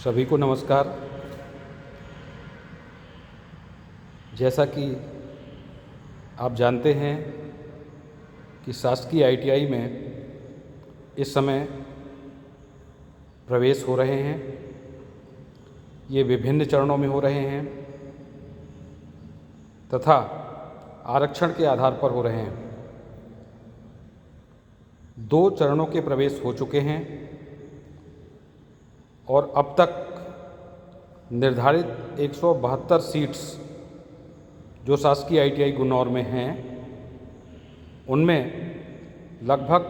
सभी को नमस्कार। जैसा कि आप जानते हैं कि शासकीय ITI में इस समय प्रवेश हो रहे हैं। ये विभिन्न चरणों में हो रहे हैं तथा आरक्षण के आधार पर हो रहे हैं। 2 चरणों के प्रवेश हो चुके हैं और अब तक निर्धारित 172 सीट्स जो शासकीय ITI गुन्नौर में हैं, उनमें लगभग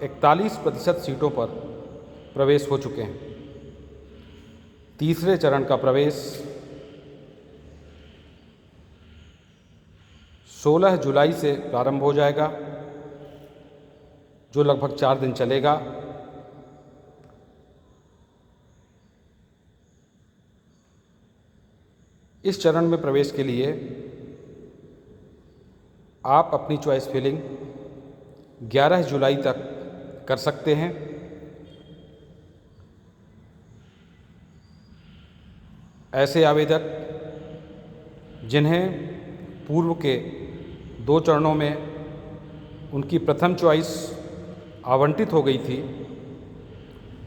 41% सीटों पर प्रवेश हो चुके हैं। तीसरे चरण का प्रवेश 16 जुलाई से प्रारंभ हो जाएगा, जो लगभग 4 दिन चलेगा। इस चरण में प्रवेश के लिए आप अपनी चॉइस फिलिंग 11 जुलाई तक कर सकते हैं। ऐसे आवेदक जिन्हें पूर्व के 2 चरणों में उनकी प्रथम चॉइस आवंटित हो गई थी,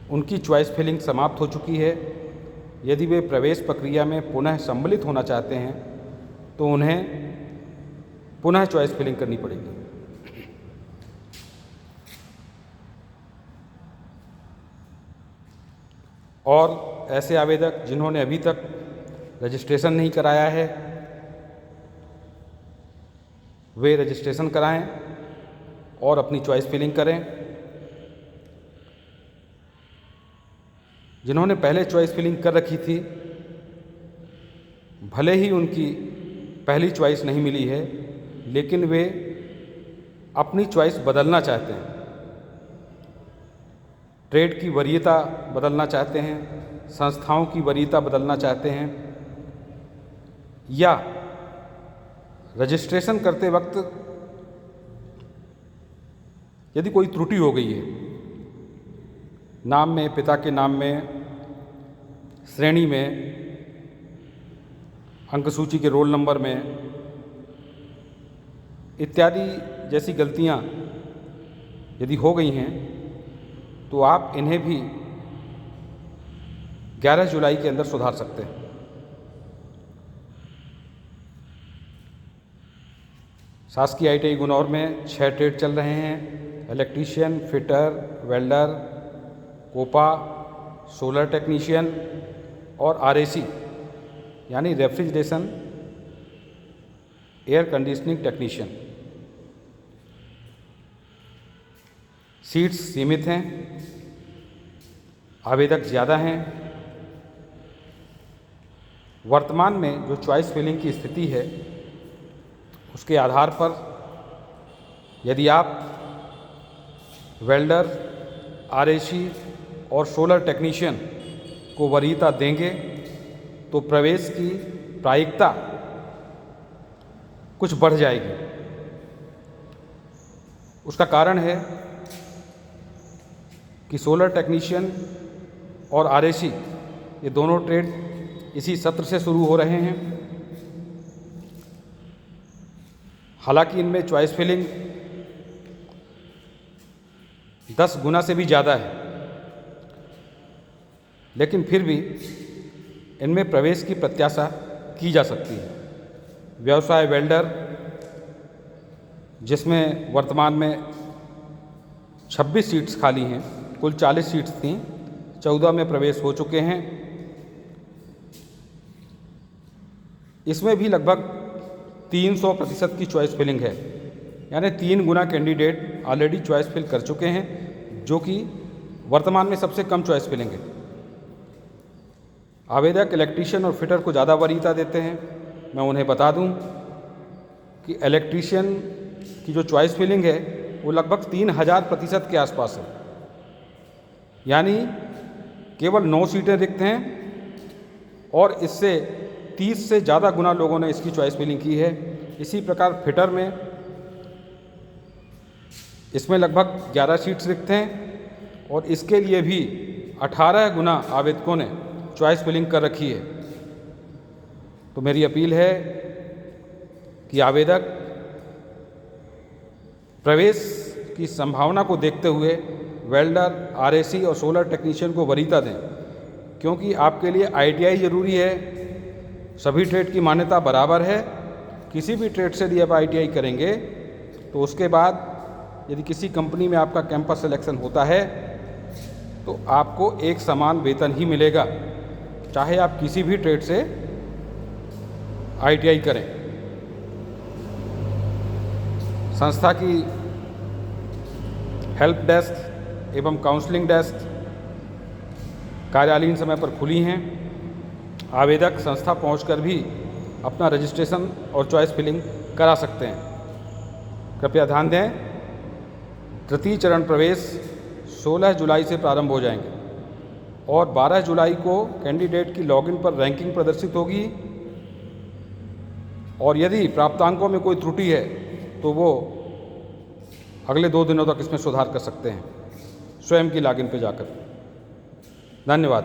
उनकी चॉइस फिलिंग समाप्त हो चुकी है। यदि वे प्रवेश प्रक्रिया में पुनः सम्मिलित होना चाहते हैं तो उन्हें पुनः चॉइस फिलिंग करनी पड़ेगी। और ऐसे आवेदक जिन्होंने अभी तक रजिस्ट्रेशन नहीं कराया है, वे रजिस्ट्रेशन कराएं और अपनी चॉइस फिलिंग करें। जिन्होंने पहले चॉइस फिलिंग कर रखी थी, भले ही उनकी पहली चॉइस नहीं मिली है, लेकिन वे अपनी चॉइस बदलना चाहते हैं, ट्रेड की वरीयता बदलना चाहते हैं, संस्थाओं की वरीयता बदलना चाहते हैं, या रजिस्ट्रेशन करते वक्त यदि कोई त्रुटि हो गई है, नाम में, पिता के नाम में, श्रेणी में, अंक सूची के रोल नंबर में इत्यादि जैसी गलतियां यदि हो गई हैं, तो आप इन्हें भी 11 जुलाई के अंदर सुधार सकते हैं। शासकीय ITI गुन्नौर में 6 ट्रेड चल रहे हैं: electrician, fitter, welder, COPA, solar technician और RAC यानी refrigeration air conditioning technician. Seats सीमित हैं, आवेदक ज़्यादा हैं। वर्तमान में जो चॉइस फिलिंग की स्थिति है, उसके आधार पर यदि आप वेल्डर, RAC और सोलर टेक्नीशियन को वरीयता देंगे तो प्रवेश की प्रायिकता कुछ बढ़ जाएगी। उसका कारण है कि सोलर टेक्नीशियन और RAC ये दोनों ट्रेड इसी सत्र से शुरू हो रहे हैं। हालांकि इनमें चॉइस फिलिंग 10 गुना से भी ज़्यादा है, लेकिन फिर भी इनमें प्रवेश की प्रत्याशा की जा सकती है। व्यवसाय वेल्डर, जिसमें वर्तमान में 26 सीट्स खाली हैं, कुल 40 सीट्स थीं, 14 में प्रवेश हो चुके हैं। इसमें भी लगभग 300% की चॉइस फिलिंग है, यानी 3 गुना कैंडिडेट ऑलरेडी चॉइस फिल कर चुके हैं, जो कि वर्तमान में सबसे कम चॉइस फिलिंग है। आवेदक इलेक्ट्रीशियन और फिटर को ज़्यादा वरीयता देते हैं। मैं उन्हें बता दूं कि इलेक्ट्रीशियन की जो चॉइस फिलिंग है वो लगभग 3000% के आसपास है, यानी केवल 9 सीटें रिक्त हैं और इससे 30 से ज़्यादा गुना लोगों ने इसकी चॉइस फिलिंग की है। इसी प्रकार फिटर में इसमें लगभग 11 सीट्स रिक्त हैं और इसके लिए भी 18 गुना आवेदकों ने चॉइस फिलिंग कर रखी है। तो मेरी अपील है कि आवेदक प्रवेश की संभावना को देखते हुए वेल्डर, आरएसी और सोलर टेक्नीशियन को वरीयता दें, क्योंकि आपके लिए आईटीआई ज़रूरी है। सभी ट्रेड की मान्यता बराबर है। किसी भी ट्रेड से यदि आप आईटीआई करेंगे तो उसके बाद यदि किसी कंपनी में आपका कैंपस सिलेक्शन होता है तो आपको एक समान वेतन ही मिलेगा, चाहे आप किसी भी ट्रेड से आईटीआई करें। संस्था की हेल्प डेस्क एवं काउंसलिंग डेस्क कार्यालयीन समय पर खुली हैं। आवेदक संस्था पहुंचकर भी अपना रजिस्ट्रेशन और चॉइस फिलिंग करा सकते हैं। कृपया ध्यान दें, तृतीय चरण प्रवेश 16 जुलाई से प्रारंभ हो जाएंगे और 12 जुलाई को कैंडिडेट की लॉगिन पर रैंकिंग प्रदर्शित होगी और यदि प्राप्तांकों में कोई त्रुटि है तो वो अगले 2 दिनों तक इसमें सुधार कर सकते हैं स्वयं की लॉगिन पे जाकर। धन्यवाद।